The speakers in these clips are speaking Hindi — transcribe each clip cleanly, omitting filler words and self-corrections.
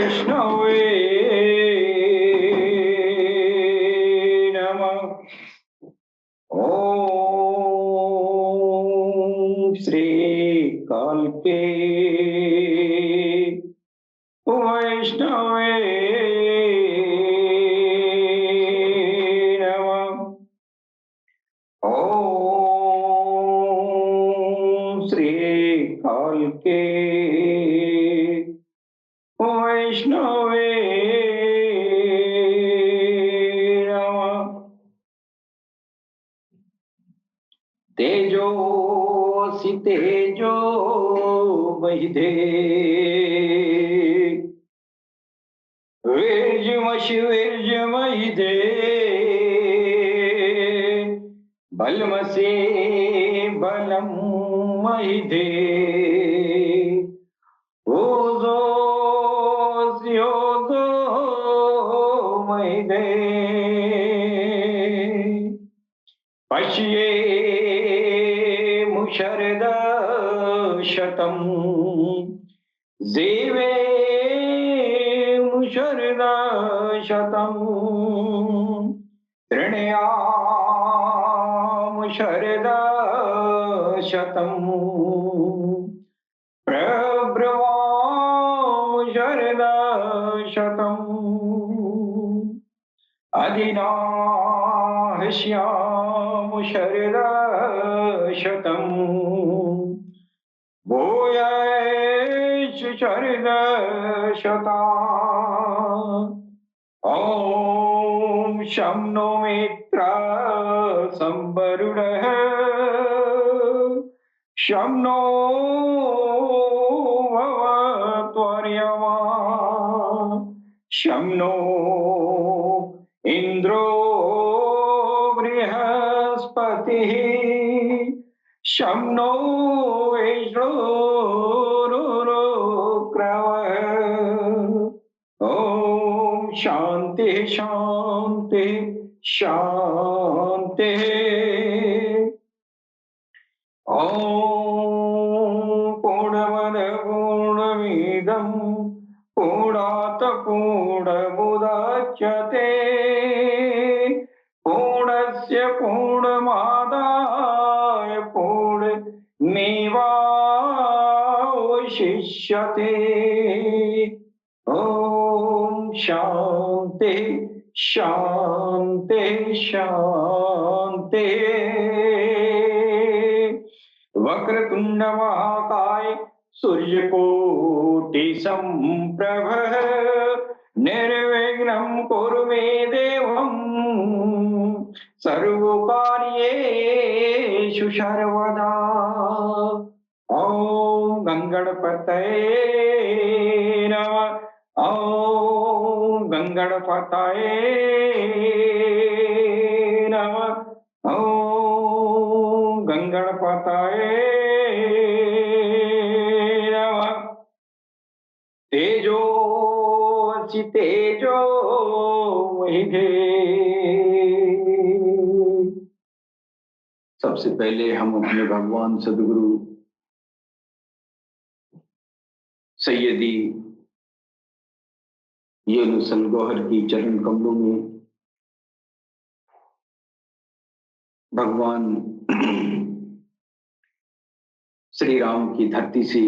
वैष्णवे नमः। ओम श्री कालके वैष्णवे नमः। ओम श्री कालके वैष्णवे नमः। तेजोसि तेजो वैधे वीर्यमसि वीर्यमहिधे बलमसि बलं महिधे ओजोऽसि ओजो महिधे पश्ये मुशरद शतम् जीवे मुशरद शतम् तृणयामुशरद शतम् प्रब्रवामुशरद शतम् अधिनाहस्यामुशरद शतम् भूयश्च शरद शता। ॐ शं नो मित्रः संवरुणः शं नो भवत्वर्यमा शं नो इन्द्रो बृहस्पतिः शं नो विष्णुरुक्रमः। ॐ शांति शांति शांति। ॐ पूर्णमद पूर्णमिदं पूर्णात् पूर्णमुदच्यते पूर्णस्य पूर्णमादाय पूर्णमेवावशिष्यते। ॐ शांति शांति शांति। वक्रतुंड महाकाय सूर्यकोटि संप्रभ निर्विघ्नं कुरु मे देवं सर्वकार्येषु सर्वदा। ॐ गंगणपतये नमः। ॐ गंगणपतये नमः। ॐ गंगणपतये नमः। तेजोसि तेजो वैधे। सबसे पहले हम अपने भगवान सदगुरु सैयदी यूनुस अल गौहर की चरण कमलों में भगवान श्री राम की धरती से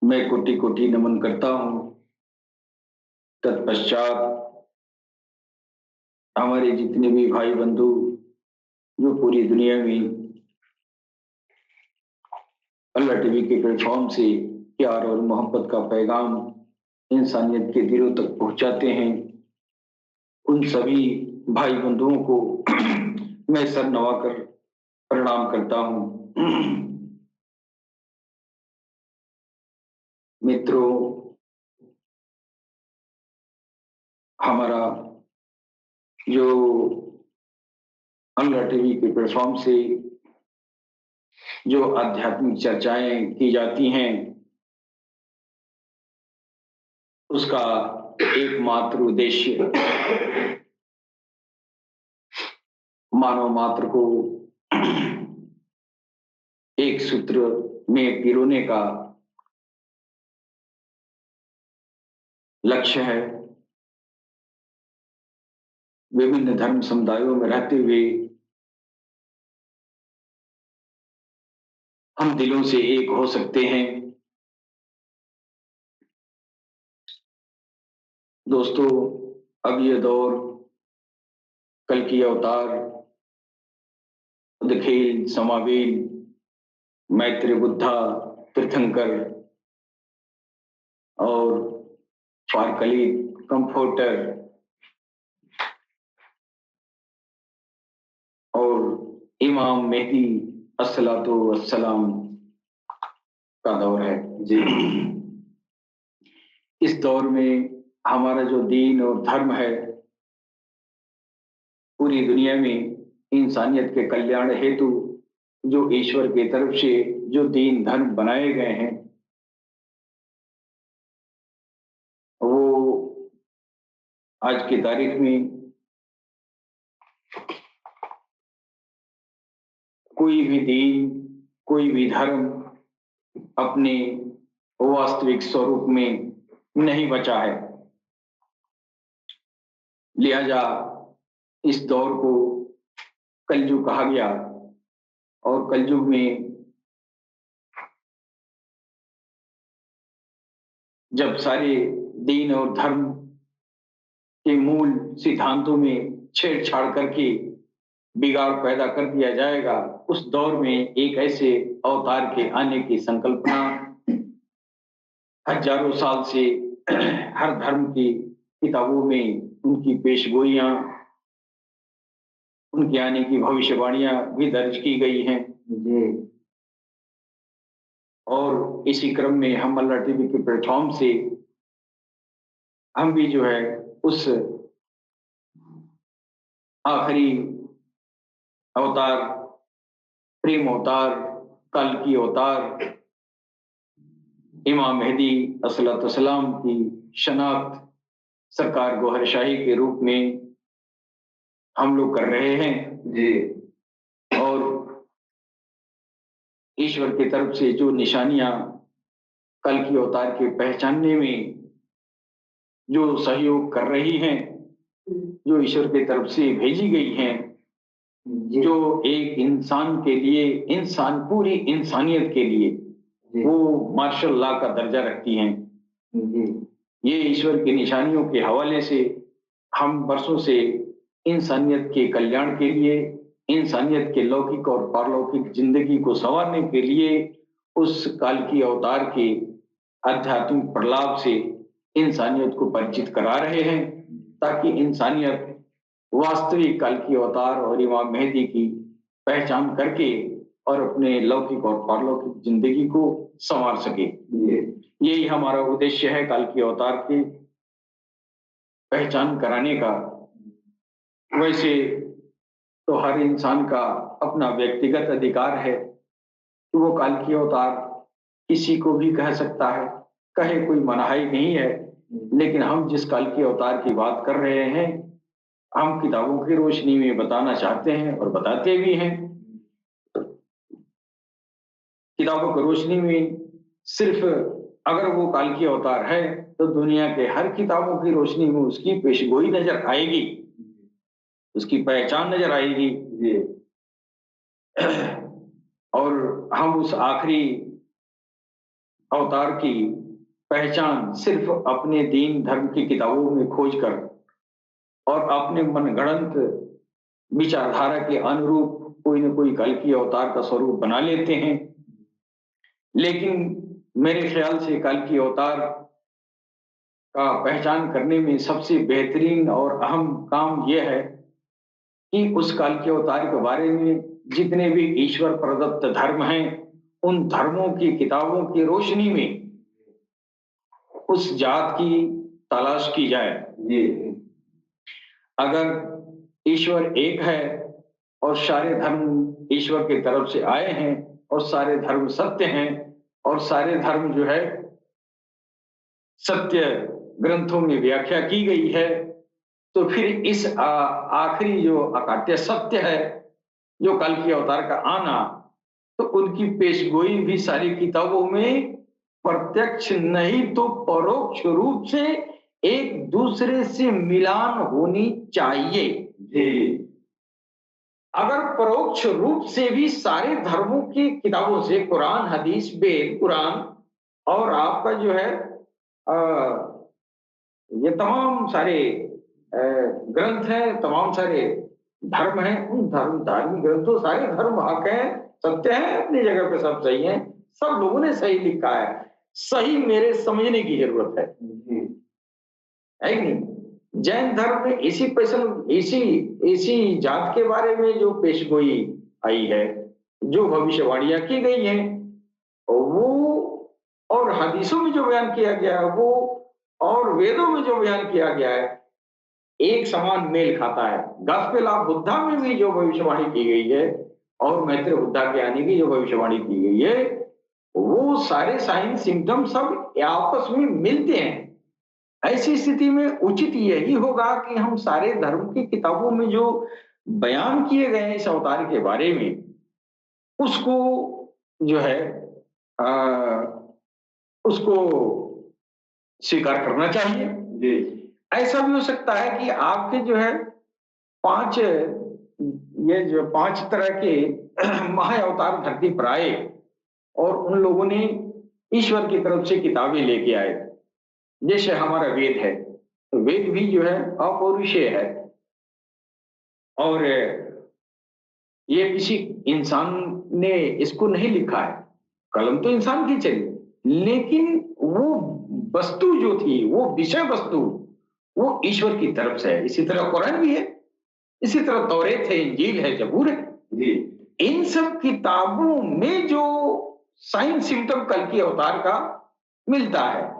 मैं कोटि कोटि नमन करता हूं। तत्पश्चात हमारे जितने भी भाई बंधु जो पूरी दुनिया में अल्लाह टीवी के प्लेटफॉर्म से प्यार और मोहब्बत का पैगाम इंसानियत के दिलों तक पहुंचाते हैं, उन सभी भाई बंधुओं को मैं सर नवाकर प्रणाम करता हूं। मित्रों, हमारा जो अल्लाह टीवी के प्लेटफॉर्म से जो आध्यात्मिक चर्चाएं की जाती हैं, उसका एकमात्र उद्देश्य मानव मात्र को एक सूत्र में पिरोने का लक्ष्य है। विभिन्न धर्म समुदायों में रहते हुए हम दिलों से एक हो सकते हैं। दोस्तों, अब ये दौर कल्कि अवतार, उदखेल, समावेल, मैत्री बुद्धा, तीर्थंकर और फारकलीत, कंफोर्टर और इमाम मेहदी अस्सलातु वस्सलाम का दौर है जी। इस दौर में हमारा जो दीन और धर्म है, पूरी दुनिया में इंसानियत के कल्याण हेतु जो ईश्वर की तरफ से जो दीन धर्म बनाए गए हैं, वो आज की तारीख में कोई भी दीन, कोई भी धर्म अपने वास्तविक स्वरूप में नहीं बचा है। लिहाजा इस दौर को कलयुग कहा गया और कलयुग में जब सारे दीन और धर्म के मूल सिद्धांतों में छेड़छाड़ करके बिगाड़ पैदा कर दिया जाएगा, उस दौर में एक ऐसे अवतार के आने की संकल्पना हजारों साल से हर धर्म की किताबों में उनकी पेशगोइयां, उनके आने की भविष्यवाणियां भी दर्ज की गई हैं जी। और इसी क्रम में हम अल्लाह टीवी के प्लेटफॉर्म से हम भी जो है उस आखिरी अवतार, प्रेम अवतार, कल्कि अवतार इमाम मेहदी अस्सलाम की शनाख्त सरकार गोहरशाही के रूप में हम लोग कर रहे हैं जी। और ईश्वर की तरफ से जो निशानियां कल्कि अवतार के पहचानने में जो सहयोग कर रही हैं, जो ईश्वर की तरफ से भेजी गई हैं, जो एक इंसान के लिए, इंसान पूरी इंसानियत के लिए वो मार्शल लॉ का दर्जा रखती हैं। ये ईश्वर की निशानियों के हवाले से हम बरसों से इंसानियत के कल्याण के लिए, इंसानियत के लौकिक और पारलौकिक जिंदगी को संवारने के लिए उस कल्कि अवतार के आध्यात्मिक प्रलाप से इंसानियत को परिचित करा रहे हैं, ताकि इंसानियत वास्तविक कल्कि अवतार और इमाम मेहदी की पहचान करके और अपने लौकिक और पारलौकिक जिंदगी को संवार सके। यही हमारा उद्देश्य है कल्कि अवतार की पहचान कराने का। वैसे तो हर इंसान का अपना व्यक्तिगत अधिकार है कि वो कल्कि अवतार किसी को भी कह सकता है, कहे कोई मनाही नहीं है। लेकिन हम जिस कल्कि अवतार की बात कर रहे हैं, हम किताबों की रोशनी में बताना चाहते हैं और बताते भी हैं। किताबों की रोशनी में सिर्फ अगर वो कल्कि अवतार है तो दुनिया के हर किताबों की रोशनी में उसकी पेशगोई नजर आएगी, उसकी पहचान नजर आएगी। और हम उस आखिरी अवतार की पहचान सिर्फ अपने दीन धर्म की किताबों में खोजकर और अपने मनगढ़ंत विचारधारा के अनुरूप कोई न कोई कल्कि अवतार का स्वरूप बना लेते हैं। लेकिन मेरे ख्याल से कल्कि अवतार का पहचान करने में सबसे बेहतरीन और अहम काम यह है कि उस कल्कि अवतार के बारे में जितने भी ईश्वर प्रदत्त धर्म हैं, उन धर्मों की किताबों की रोशनी में उस जात की तलाश की जाए। अगर ईश्वर एक है और सारे धर्म ईश्वर की तरफ से आए हैं और सारे धर्म सत्य हैं और सारे धर्म जो है सत्य ग्रंथों में व्याख्या की गई है, तो फिर इस आखिरी जो अकाट्य सत्य है, जो कल्कि अवतार का आना, तो उनकी पेशगोई भी सारी किताबों में प्रत्यक्ष नहीं तो परोक्ष रूप से एक दूसरे से मिलान होनी चाहिए। जी, अगर परोक्ष रूप से भी सारे धर्मों की किताबों से कुरान, हदीस, वेद, कुरान और आपका जो है ये तमाम सारे ग्रंथ हैं, तमाम सारे धर्म हैं, उन धार्मिक ग्रंथों सारे धर्म हक हैं, सत्य हैं, अपनी जगह पे सब सही हैं, सब लोगों ने सही लिखा है। सही मेरे समझने की जरूरत है कि नहीं? जैन धर्म में इसी इसी जात के बारे में जो पेशगोई आई है, जो भविष्यवाणियां की गई हैं, वो और हदीसों में जो बयान किया गया है वो और वेदों में जो बयान किया गया है एक समान मेल खाता है। गॉस्पेल ऑफ बुद्धा में भी जो भविष्यवाणी की गई है और मैत्रेय बुद्धा के आने की जो भविष्यवाणी की गई है, वो सारे साइन सिम्टम सब आपस में मिलते हैं। ऐसी स्थिति में उचित यही होगा कि हम सारे धर्म की किताबों में जो बयान किए गए हैं इस अवतार के बारे में, उसको जो है उसको स्वीकार करना चाहिए। जी, ऐसा भी हो सकता है कि आपके जो है 5 ये जो 5 तरह के महाअवतार धरती पर आए और उन लोगों ने ईश्वर की तरफ से किताबें लेके आए। जैसे हमारा वेद है, तो वेद भी जो है अपौरुषेय है और ये किसी इंसान ने इसको नहीं लिखा है। कलम तो इंसान की चली, लेकिन वो वस्तु जो थी, वो विषय वस्तु, वो ईश्वर की तरफ से है। इसी तरह कुरान भी है, इसी तरह तौरेत है, इंजील है, जबूर है। जी, इन सब किताबों में जो साइन सिम्टम कल की अवतार का मिलता है,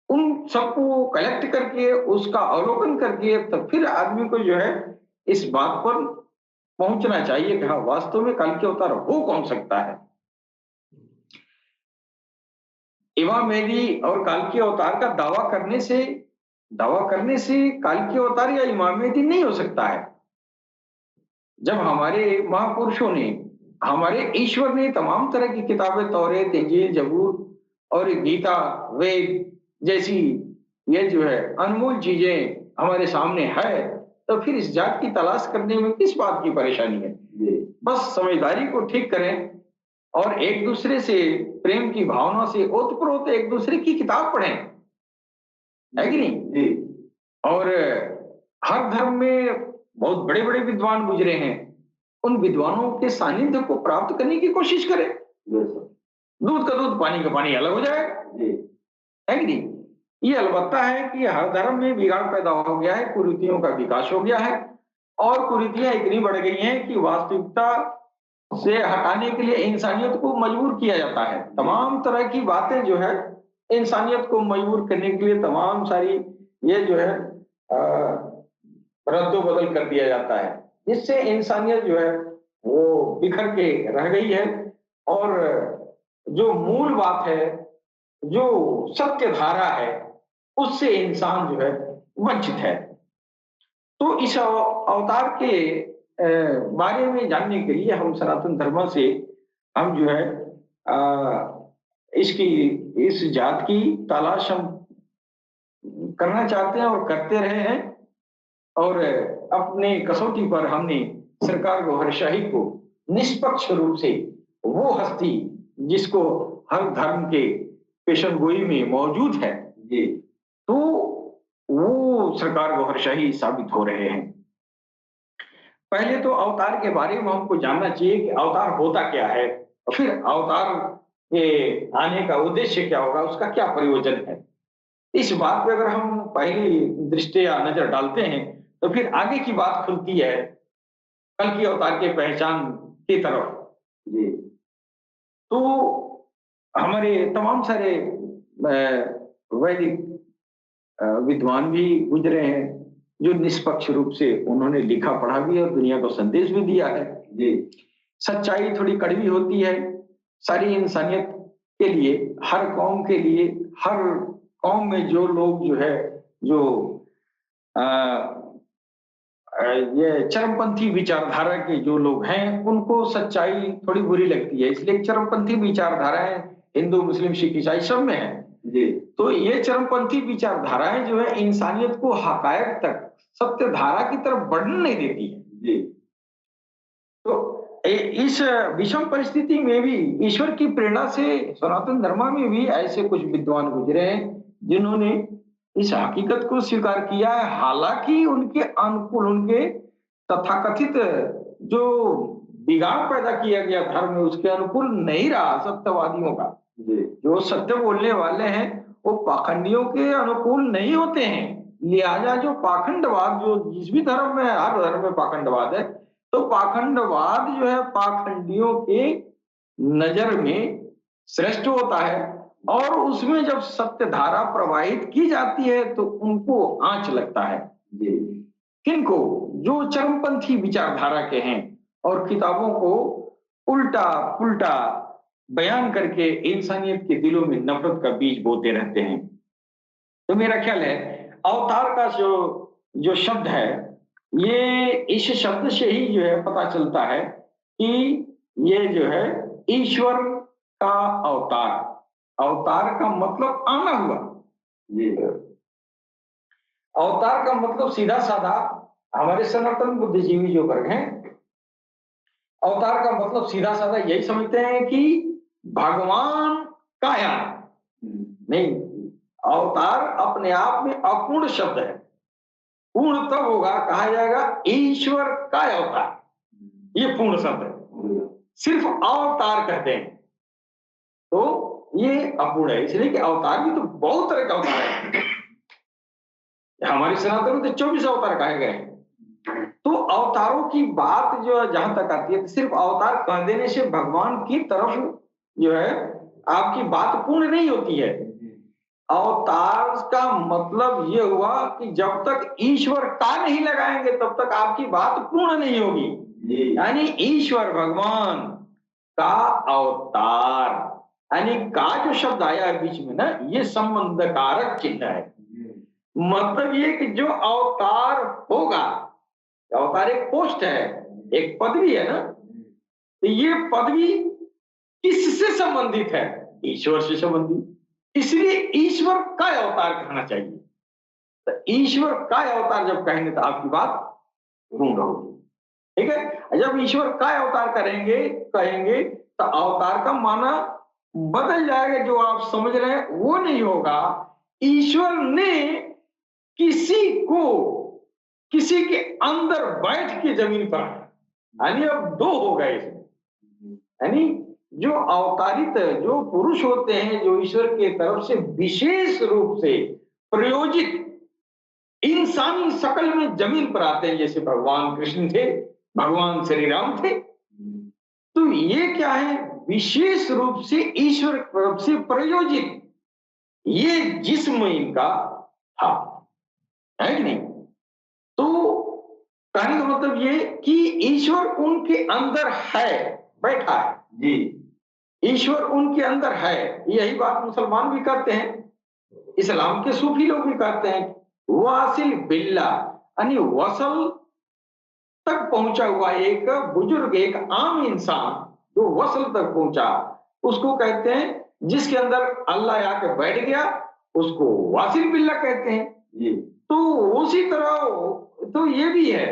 उन सबको कलेक्ट करके उसका अवलोकन करके तब फिर आदमी को जो है इस बात पर पहुंचना चाहिए कि हाँ वास्तव में कल के अवतार हो कौन सकता है। इमाम मेहदी और काल के अवतार का दावा करने से काल के अवतार या इमाम मेहदी नहीं हो सकता है। जब हमारे महापुरुषों ने, हमारे ईश्वर ने तमाम तरह की किताबें तौरेत, इंजील, जबूर और गीता, वेद जैसी ये जो है अनमोल चीजें हमारे सामने है, तो फिर इस जात की तलाश करने में किस बात की परेशानी है? बस समझदारी को ठीक करें और एक दूसरे से प्रेम की भावना से ओतप्रोत एक दूसरे की किताब पढ़ें, है कि नहीं? जी, और हर धर्म में बहुत बड़े बड़े विद्वान गुजरे हैं, उन विद्वानों के सानिध्य को प्राप्त करने की कोशिश करें। दूध का दूध, पानी का पानी अलग हो जाएगा, जी, है कि नहीं? ये अलबत्ता है कि हर धर्म में बिगाड़ पैदा हो गया है, कुरीतियों का विकास हो गया है और कुरीतियां इतनी बढ़ गई हैं कि वास्तविकता से हटाने के लिए इंसानियत को मजबूर किया जाता है। तमाम तरह की बातें जो है इंसानियत को मजबूर करने के लिए तमाम सारी ये जो है रद्दो बदल कर दिया जाता है, जिससे इंसानियत जो है वो बिखर के रह गई है और जो मूल बात है, जो सत्य धारा है, उससे इंसान जो है वंचित है। तो इस अवतार के बारे में जानने के लिए हम सनातन धर्म से हम जो है इसकी इस जात की तलाश हम करना चाहते हैं और करते रहे हैं और अपने कसौटी पर हमने सरकार गौहरशाही को निष्पक्ष रूप से वो हस्ती जिसको हर धर्म के पेशनगोई में मौजूद है, जी, तो वो सरकार गौहरशाही साबित हो रहे हैं। पहले तो अवतार के बारे में हमको जानना चाहिए कि अवतार होता क्या है और फिर अवतार के आने का उद्देश्य क्या होगा, उसका क्या प्रयोजन है। इस बात पे अगर हम पहली दृष्टि या नजर डालते हैं तो फिर आगे की बात खुलती है कल की अवतार के पहचान की तरफ। जी, तो हमारे तमाम सारे वैदिक विद्वान भी गुजरे हैं जो निष्पक्ष रूप से उन्होंने लिखा पढ़ा भी और दुनिया को संदेश भी दिया है। जी, सच्चाई थोड़ी कड़वी होती है सारी इंसानियत के लिए, हर कौम के लिए, हर कौम में जो लोग जो है जो आ, ये चरमपंथी विचारधारा के जो लोग हैं उनको सच्चाई थोड़ी बुरी लगती है, इसलिए चरमपंथी विचारधाराएं हिंदू, मुस्लिम, सिख, ईसाई सब में है। जी। तो ये चरमपंथी विचारधाराएं जो है इंसानियत को हकायक तक सत्य धारा की तरफ बढ़ने नहीं देती है। जी। तो इस विषम परिस्थिति में भी ईश्वर की प्रेरणा से सनातन धर्म में भी ऐसे कुछ विद्वान गुजरे हैं जिन्होंने इस हकीकत को स्वीकार किया है, हालांकि उनके अनुकूल, उनके तथाकथित जो बिगाड़ पैदा किया गया धर्म में उसके अनुकूल नहीं रहा सत्यवादियों का। जो सत्य बोलने वाले हैं वो पाखंडियों के अनुकूल नहीं होते हैं, लिहाजा जो पाखंडवाद, जो जिस भी धर्म में, हर धर्म में पाखंडवाद है, तो पाखंडवाद जो है पाखंडियों के नजर में श्रेष्ठ होता है और उसमें जब सत्य धारा प्रवाहित की जाती है तो उनको आंच लगता है। किनको? जो चरमपंथी विचारधारा के हैं और किताबों को उल्टा पुल्टा बयान करके इंसानियत के दिलों में नफरत का बीज बोते रहते हैं। तो मेरा ख्याल है अवतार का जो शब्द है, ये इस शब्द से ही जो है पता चलता है कि ये जो है ईश्वर का अवतार। अवतार का मतलब आना हुआ। अवतार का मतलब सीधा साधा हमारे सनातन बुद्धिजीवी जो वर्ग हैं, अवतार का मतलब सीधा साधा यही समझते हैं कि भगवान काया नहीं, अवतार अपने आप में अपूर्ण शब्द है। पूर्ण तब होगा, कहा जाएगा ईश्वर का अवतार, ये पूर्ण शब्द है। सिर्फ अवतार कहते हैं तो ये अपूर्ण है, इसलिए कि अवतार भी तो बहुत तरह का अवतार है। हमारी सनातन में तो 24 अवतार कहे गए हैं। तो अवतारों की बात जो जहां तक आती है तो सिर्फ अवतार कह देने से भगवान की तरफ जो है आपकी बात पूर्ण नहीं होती है। अवतार का मतलब ये हुआ कि जब तक ईश्वर का नहीं लगाएंगे तब तक आपकी बात पूर्ण नहीं होगी। यानी ईश्वर भगवान का अवतार, यानी का जो शब्द आया है बीच में ना, ये संबंध कारक चिन्ह है। मतलब ये कि जो अवतार होगा, अवतार एक पोस्ट है, एक पदवी है ना, तो ये पदवी किससे संबंधित है? ईश्वर से संबंधित, इसलिए ईश्वर का अवतार कहना चाहिए। तो ईश्वर का अवतार जब कहेंगे तो आपकी बात पूर्ण होगी। ठीक है, जब ईश्वर का अवतार कहेंगे तो अवतार का माना बदल जाएगा। जो आप समझ रहे हैं वो नहीं होगा। ईश्वर ने किसी के अंदर बैठ के जमीन पर, यानी अब दो हो गए इसमें। यानी जो अवतारित जो पुरुष होते हैं, जो ईश्वर के तरफ से विशेष रूप से प्रयोजित इंसानी शकल में जमीन पर आते हैं, जैसे भगवान कृष्ण थे, भगवान श्री राम थे, तो ये क्या है? विशेष रूप से ईश्वर की तरफ से प्रयोजित ये जिस्म इनका था, है कि नहीं? तो कहने का मतलब ये कि ईश्वर उनके अंदर है, बैठा है जी। ईश्वर उनके अंदर है, यही बात मुसलमान भी कहते हैं, इस्लाम के सूफी लोग भी कहते हैं। वासिल बिल्ला यानी वसल तक पहुंचा हुआ एक बुजुर्ग, एक आम इंसान जो वसल तक पहुंचा, उसको कहते हैं, जिसके अंदर अल्लाह आके बैठ गया उसको वासिल बिल्ला कहते हैं जी। तो उसी तरह तो ये भी है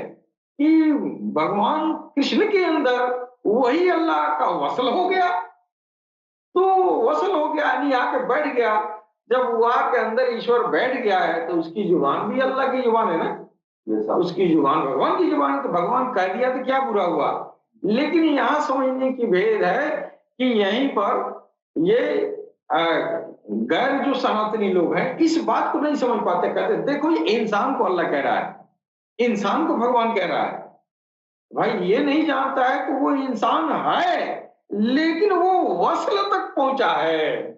कि भगवान कृष्ण के अंदर वही अल्लाह का वसल हो गया, तो वसल हो गया यानी आके बैठ गया। जब वहां के अंदर ईश्वर बैठ गया है तो उसकी जुबान भी अल्लाह की जुबान है ना, उसकी जुबान भगवान की जुबान है, तो भगवान कह दिया तो क्या बुरा हुआ। लेकिन यहाँ समझने की भेद है कि यहीं पर ये गैर जो सनातनी लोग हैं इस बात को नहीं समझ पाते। कहते देखो ये इंसान को अल्लाह कह रहा है, इंसान को भगवान कह रहा है। भाई ये नहीं जानता है कि वो इंसान है लेकिन वो वसल तक पहुंचा है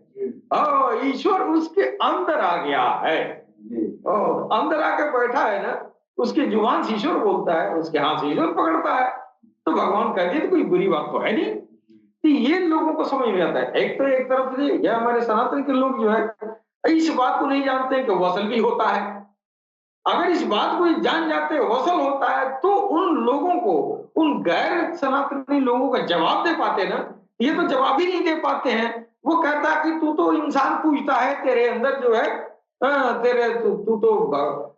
और ईश्वर उसके अंदर आ गया है और अंदर आके बैठा है ना, उसकी जुबान से ईश्वर बोलता है, उसके हाथ से ईश्वर पकड़ता है, तो भगवान कहते हैं तो कोई बुरी बात तो है नहीं। तो ये लोगों को समझ में आता है। एक तरफ से ये हमारे सनातन के लोग जो है इस बात को नहीं जानते कि वसल भी होता है। अगर इस बात को जान जाते वसल होता है तो उन लोगों को, उन गैर सनातनी लोगों का जवाब दे पाते ना, ये तो जवाब ही नहीं दे पाते हैं। वो कहता है कि तू तो इंसान पूछता है, तेरे अंदर जो है तेरे तू तो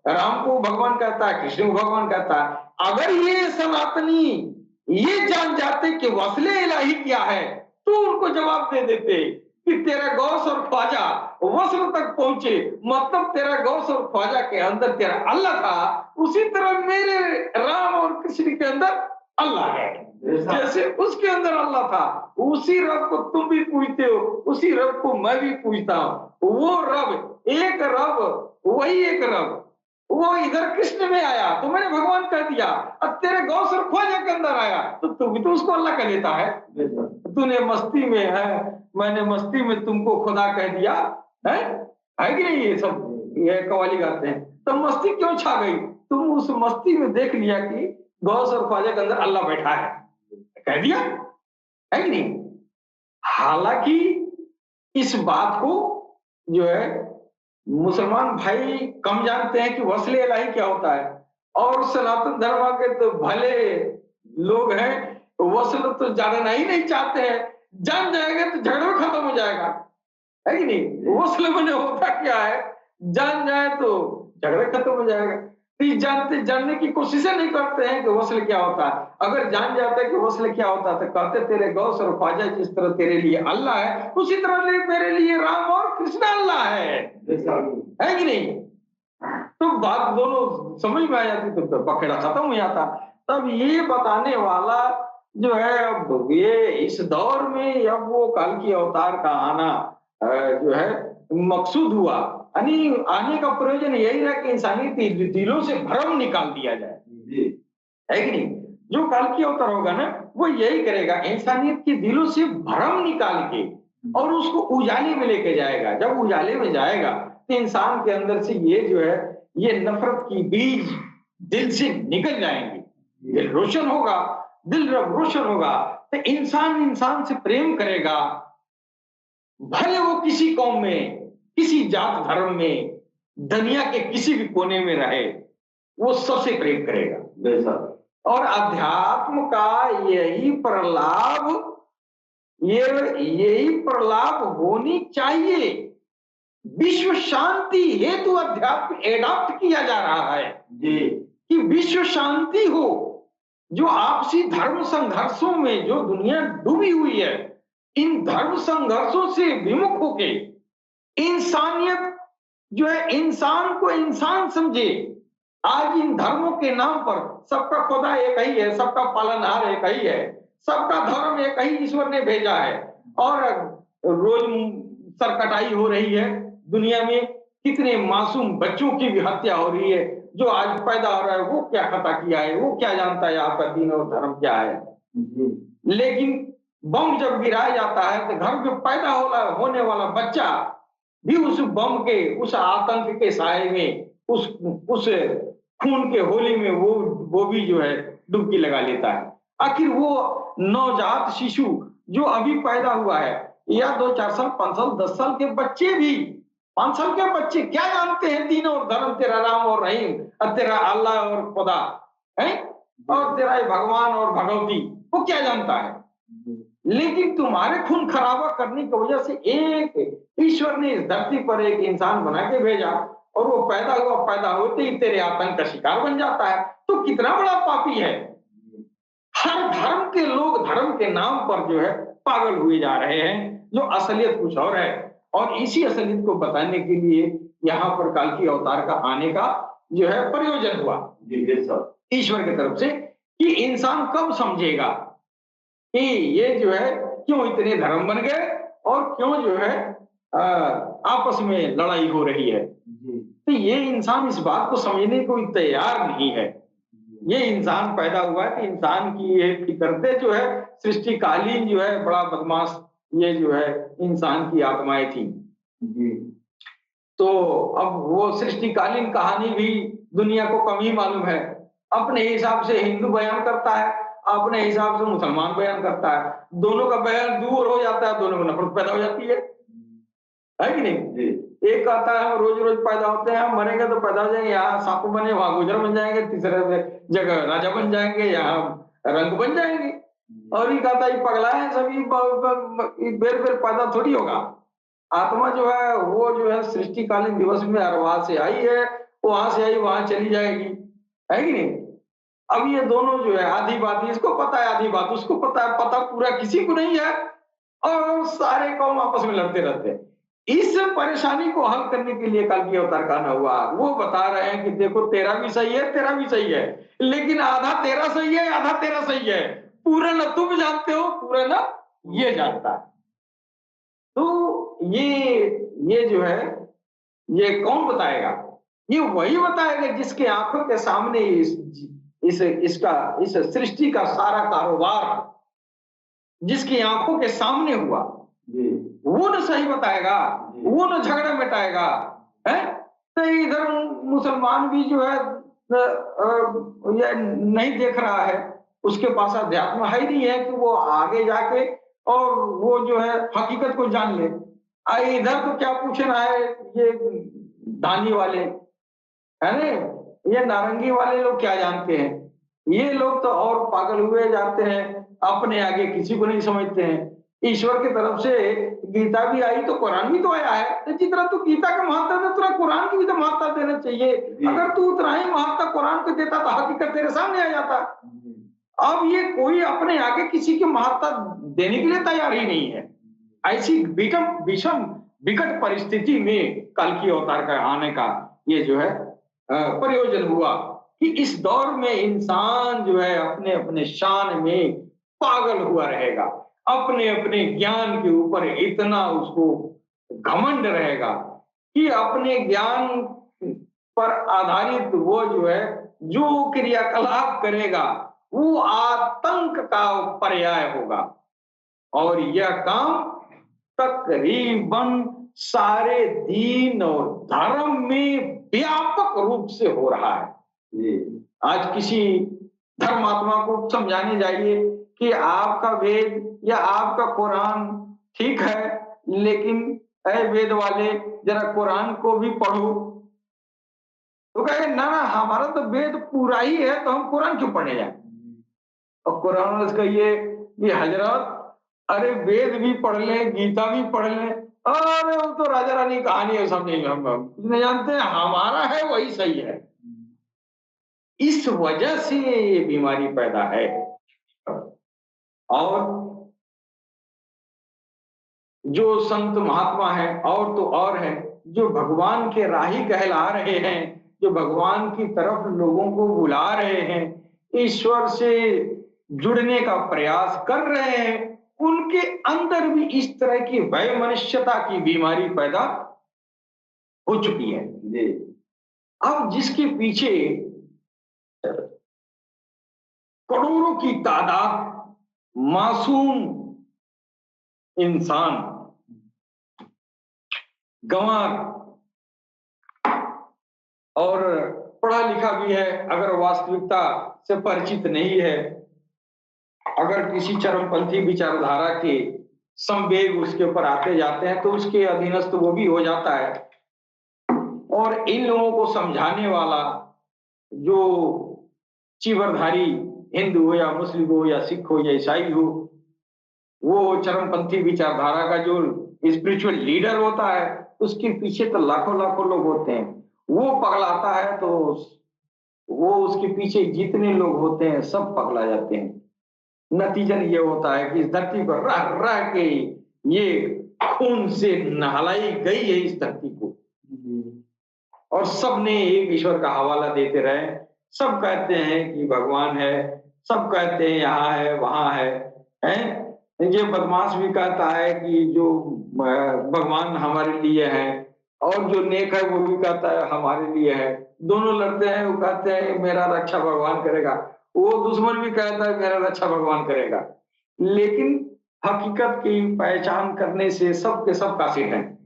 राम को भगवान कहता है, कृष्ण को भगवान कहता है। अगर ये सनातनी ये जान जाते कि वसले इलाही क्या है, तो उनको जवाब दे देते कि तेरा गौस और ख्वाजा वस्ल तक पहुंचे, मतलब तेरा गौस और ख्वाजा के अंदर तेरा अल्लाह था, उसी तरह मेरे राम और कृष्ण के अंदर अल्लाह है। जैसे उसके अंदर अल्लाह था, उसी रब को तुम भी पूजते हो, उसी रब को मैं भी पूजता हूँ। वो रब एक रब, वही एक रब, वो इधर कृष्ण में आया तो मैंने भगवान कह दिया, अब तेरे गौस और ख्वाजा के अंदर आया तो तू भी तो उसको अल्लाह कह देता है। तूने मस्ती में है, मैंने मस्ती में तुमको खुदा कह दिया है कि नहीं? ये सब ये कव्वाली गाते हैं, तो मस्ती क्यों छा गई? तुम उस मस्ती में देख लिया कि गौस और ख्वाजा के अंदर अल्लाह बैठा है, कह दिया, है कि नहीं? हालांकि इस बात को जो है मुसलमान भाई कम जानते हैं कि वस्ले इलाही क्या होता है, और सनातन धर्म के तो भले लोग हैं, वस्ल तो जानना ही नहीं चाहते हैं। जान जाएंगे तो झगड़ा खत्म हो जाएगा, है कि नहीं? वस्ल मैंने होता क्या है, जान जाए तो झगड़ा खत्म हो जाएगा। तो ये जानने की कोशिशें नहीं करते हैं कि वस्ल क्या होता है। अगर जान जाते कि वस्ल क्या होता है तो कहते तेरे गौस और ख्वाजा जिस तरह तेरे लिए अल्लाह है, उसी तरह मेरे लिए राम और कृष्ण अल्लाह है कि नहीं? तो बात दोनों समझ में आ जाती, तो पखेड़ा खत्म हो जाता। तब ये बताने वाला जो है, अब ये इस दौर में अब वो काल की अवतार का आना जो है मकसूद हुआ, यानी आने का प्रयोजन यही है कि इंसानी दिलों से भ्रम निकाल दिया जाए, है कि नहीं? जो काल की अवतार होगा ना, वो यही करेगा, इंसानियत के दिलों से भ्रम निकाल के और उसको उजाले में लेके जाएगा। जब उजाले में जाएगा तो इंसान के अंदर से ये जो है ये नफरत की बीज दिल से निकल जाएंगे, दिल रोशन होगा, दिल जब रोशन होगा तो इंसान इंसान से प्रेम करेगा, भले वो किसी कौम में, किसी जात धर्म में, दुनिया के किसी भी कोने में रहे, वो सबसे प्रेम करेगा। और अध्यात्म का यही प्रलाभ होनी चाहिए। विश्व शांति हेतु अध्यात्म एडॉप्ट किया जा रहा है जी, कि विश्व शांति हो। जो आपसी धर्म संघर्षों में जो दुनिया डूबी हुई है, इन धर्म संघर्षों से विमुख होके इंसानियत जो है इंसान को इंसान समझे। आज इन धर्मों के नाम पर सबका खुदा एक ही है, सबका पालनहार एक ही है, सबका धर्म एक ही ईश्वर ने भेजा है, और रोज सरकटाई हो रही है दुनिया में। कितने मासूम बच्चों की भी हत्या हो रही है, जो आज पैदा हो रहा है वो क्या खता किया है, वो क्या जानता है आपका दीन और धर्म क्या है। लेकिन बम जब गिराया जाता है तो घर में पैदा होने वाला बच्चा भी उस बम के, उस आतंक के साए में, उस खून के होली में वो भी जो है डुबकी लगा लेता है। आखिर वो नवजात शिशु जो अभी पैदा हुआ है, या 2-4 साल 5 साल 10 साल के बच्चे भी, 5 साल के बच्चे क्या जानते हैं दीन और धर्म, तेरा राम और रहीम, और तेरा अल्लाह और खुदा है, और तेरा भगवान और भगवती, वो क्या जानता है? लेकिन तुम्हारे खून खराबा करने की वजह से एक ईश्वर ने इस धरती पर एक इंसान बना के भेजा, और वो पैदा होते ही तेरे आतंक का शिकार बन जाता है। तो कितना बड़ा पापी है। हर धर्म के लोग धर्म के नाम पर जो है पागल हुए जा रहे हैं, जो असलियत कुछ और है। और इसी असलियत को बताने के लिए यहाँ पर काल की अवतार का आने का जो है प्रयोजन हुआ ईश्वर की तरफ से, कि इंसान कब समझेगा कि ये जो है क्यों इतने धर्म बन गए, और क्यों जो है आपस में लड़ाई हो रही है। तो ये इंसान इस बात को समझने को तैयार नहीं है। ये इंसान पैदा हुआ है कि इंसान की ये फितरतें जो है सृष्टिकालीन जो है बड़ा बदमाश, ये जो है इंसान की आत्माएं थी। तो अब वो सृष्टिकालीन कहानी भी दुनिया को कम ही मालूम है। अपने हिसाब से हिंदू बयान करता है, अपने हिसाब से मुसलमान बयान करता है, दोनों का बयान दूर हो जाता है, दोनों को नफरत पैदा हो जाती है कि नहीं? एक कहता है हम रोज रोज पैदा होते हैं, हम मरेंगे तो पैदा हो जाएंगे, यहाँ सांप बने वहां गुजर बन जाएंगे, तीसरे जगह राजा बन जाएंगे, यहाँ रंग बन जाएंगे। और ये कहता है पगला है सभी बेर बेर पैदा थोड़ी होगा। आत्मा जो है वो जो है सृष्टिकालीन दिवस में अरवा से आई है, वहां से आई वहां चली जाएगी, है कि नहीं? अब ये दोनों जो है आधी बात इसको पता है, आधी बात उसको पता है, पता पूरा किसी को नहीं है और सारे कौम आपस में लड़ते रहते हैं। इस परेशानी को हल करने के लिए कल की अवतार का आना हुआ। वो बता रहे हैं कि देखो तेरा भी सही है, तेरा भी सही है, लेकिन आधा तेरा सही है, आधा तेरा सही है। पूरा न तुम जानते हो, पूरा न ये जानता है। तो ये जो है ये कौन बताएगा? ये वही बताएगा जिसके आंखों के सामने इस सृष्टि का सारा कारोबार जिसकी आंखों के सामने हुआ, वो न सही बताएगा, वो न झगड़ा मिटाएगा, है? तो इधर मुसलमान भी जो है ये नहीं देख रहा है, उसके पास अध्यात्म है ही नहीं है कि वो आगे जाके और वो जो है हकीकत को जान ले। इधर तो क्या पूछना है ये धानी वाले, है ना? ये नारंगी वाले लोग क्या जानते हैं? ये लोग तो और पागल हुए जाते हैं, अपने आगे किसी को नहीं समझते हैं। ईश्वर की तरफ से गीता भी आई तो कुरान भी तो आया है, तो जितना तू गीता का महत्व दे उतना कुरान की भी तो महत्ता देना चाहिए। अगर तू उतना ही महत्व कुरान को देता तो हकीकत तेरे सामने आ जाता। अब ये कोई अपने आगे किसी की महत्ता देने के लिए तैयार ही नहीं है। ऐसी विषम विकट परिस्थिति में कल की अवतार का आने का ये जो है प्रयोजन हुआ कि इस दौर में इंसान जो है अपने अपने शान में पागल हुआ रहेगा, अपने अपने ज्ञान के ऊपर इतना उसको घमंड रहेगा कि अपने ज्ञान पर आधारित वो जो है जो क्रियाकलाप करेगा वो आतंक का पर्याय होगा। और यह काम तकरीबन सारे दीन और धर्म में व्यापक रूप से हो रहा है। आज किसी धर्मात्मा को समझाने जाइए कि आपका वेद या आपका कुरान ठीक है, लेकिन ऐ वेद वाले जरा कुरान को भी पढ़ो, तो कहे ना ना हमारा तो वेद पूरा ही है तो हम कुरान क्यों पढ़ने जाए? और कुरान में कहिए कि हजरत अरे वेद भी पढ़ लें, गीता भी पढ़ लें, अरे वो तो राजा रानी कहानी है, सब नहीं हम कुछ नहीं जानते, हमारा है वही सही है। इस वजह से ये बीमारी पैदा है। और जो संत महात्मा है और तो और है जो भगवान के राही कहला रहे हैं, जो भगवान की तरफ लोगों को बुला रहे हैं, ईश्वर से जुड़ने का प्रयास कर रहे हैं, उनके अंदर भी इस तरह की वैमनस्यता की बीमारी पैदा हो चुकी है। अब जिसके पीछे करोड़ों की तादाद मासूम इंसान गंवार और पढ़ा लिखा भी है, अगर वास्तविकता से परिचित नहीं है, अगर किसी चरमपंथी विचारधारा के संवेग उसके ऊपर आते जाते हैं तो उसके अधीनस्थ वो भी हो जाता है। और इन लोगों को समझाने वाला जो चीवरधारी हिंदू हो या मुस्लिम हो या सिख हो या ईसाई हो, वो चरमपंथी विचारधारा का जो स्पिरिचुअल लीडर होता है उसके पीछे तो लाखों लाखों लोग होते हैं। वो पगलाता है तो वो उसके पीछे जितने लोग होते हैं सब पगला जाते हैं। नतीजन ये होता है कि इस धरती पर रह रह के ये खून से नहलाई गई है इस धरती को, और सबने एक ईश्वर का हवाला देते रहे। सब कहते हैं कि भगवान है, सब कहते हैं यहाँ है वहां है, हैं? ये बदमाश भी कहता है कि जो भगवान हमारे लिए है, और जो नेक है वो भी कहता है हमारे लिए है। दोनों लड़ते हैं, वो कहते हैं मेरा रक्षा भगवान करेगा, वो दुश्मन भी कहता है मेरा रक्षा भगवान करेगा। लेकिन हकीकत की पहचान करने से सब के सब कासिर हैं।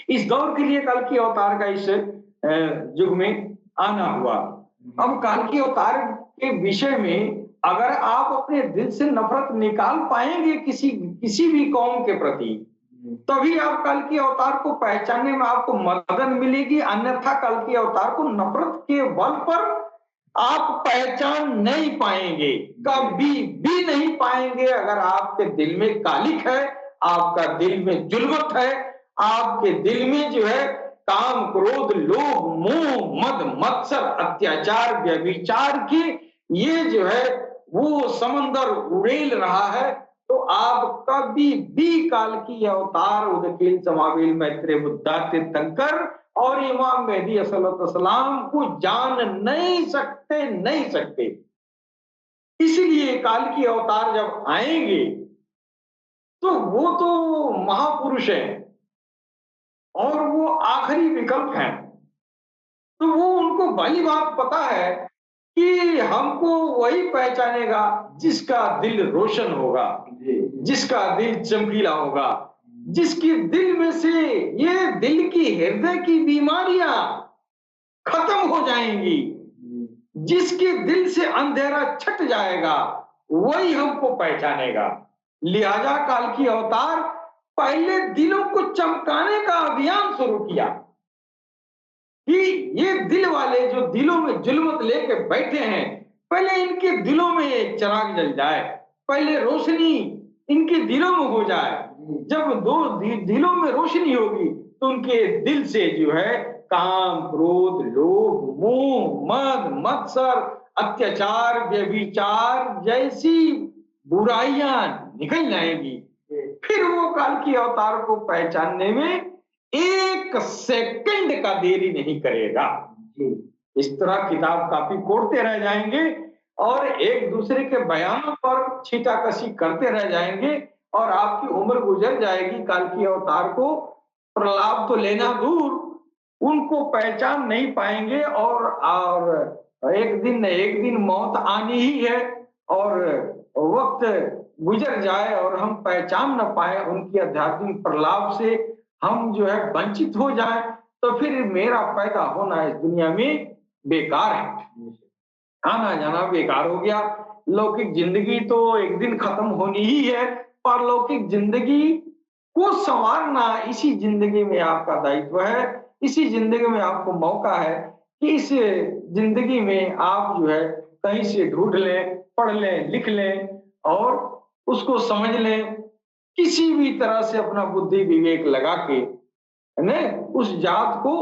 इस दौर के लिए काल की अवतार का इस युग में आना हुआ। अब काल की अवतार के विषय में अगर आप अपने दिल से नफरत निकाल पाएंगे किसी भी कौम के प्रति, तभी आप काल की अवतार को पहचानने में आपको मदद मिलेगी। अन्यथा काल की अवतार को नफरत के बल पर आप पहचान नहीं पाएंगे, कभी भी नहीं पाएंगे। अगर आपके दिल में कालिख है, आपका दिल में जुल्मत है, आपके दिल में जो है काम, क्रोध, लोभ, मोह, मद, मत्सर, अत्याचार, व्यभिचार की ये जो है वो समंदर उड़ेल रहा है, तो आप कभी भी काल की अवतार उदकील समावेल मैत्रेय बुद्धाते तंकर और इमाम मेहदी अस्सलाम को जान नहीं सकते, नहीं सकते। इसलिए काल की अवतार जब आएंगे तो वो तो महापुरुष है और वो आखिरी विकल्प है। तो वो उनको भली बात पता है कि हमको वही पहचानेगा जिसका दिल रोशन होगा, जिसका दिल चमकीला होगा, जिसके दिल में से ये दिल की हृदय की बीमारियां खत्म हो जाएंगी, जिसके दिल से अंधेरा छट जाएगा, वही हमको पहचानेगा। लिहाजा काल की अवतार पहले दिलों को चमकाने का अभियान शुरू किया कि ये दिल वाले जो दिलों में जुल्मत लेके बैठे हैं, पहले इनके दिलों में एक चिराग जल जाए, पहले रोशनी इनके दिलों में हो जाए। जब दिलों में रोशनी होगी तो उनके दिल से जो है काम, क्रोध, लोभ, मोह, मद, मत्सर, अत्याचार, व्यभिचार जैसी बुराइयां निकल जाएंगी। फिर वो काल की अवतार को पहचानने में एक सेकंड का देरी नहीं करेगा। इस तरह किताब काफी कोड़ते रह जाएंगे और एक दूसरे के बयानों पर छींटाकशी करते रह जाएंगे और आपकी उम्र गुजर जाएगी। काल की अवतार को प्रलाप तो लेना दूर, उनको पहचान नहीं पाएंगे और एक दिन मौत आनी ही है और वक्त गुजर जाए और हम पहचान न पाए उनकी आध्यात्मिक प्रलाप से, हम जो है वंचित हो जाए, तो फिर मेरा पैदा होना इस दुनिया में बेकार है, आना जाना बेकार हो गया। लौकिक जिंदगी तो एक दिन खत्म होनी ही है, पारलौकिक जिंदगी को संवारना इसी जिंदगी में आपका दायित्व है। इसी जिंदगी में आपको मौका है कि इस जिंदगी में आप जो है कहीं से ढूंढ लें, पढ़ लें, लिख लें और उसको समझ लें, किसी भी तरह से अपना बुद्धि विवेक लगा के ने उस जात को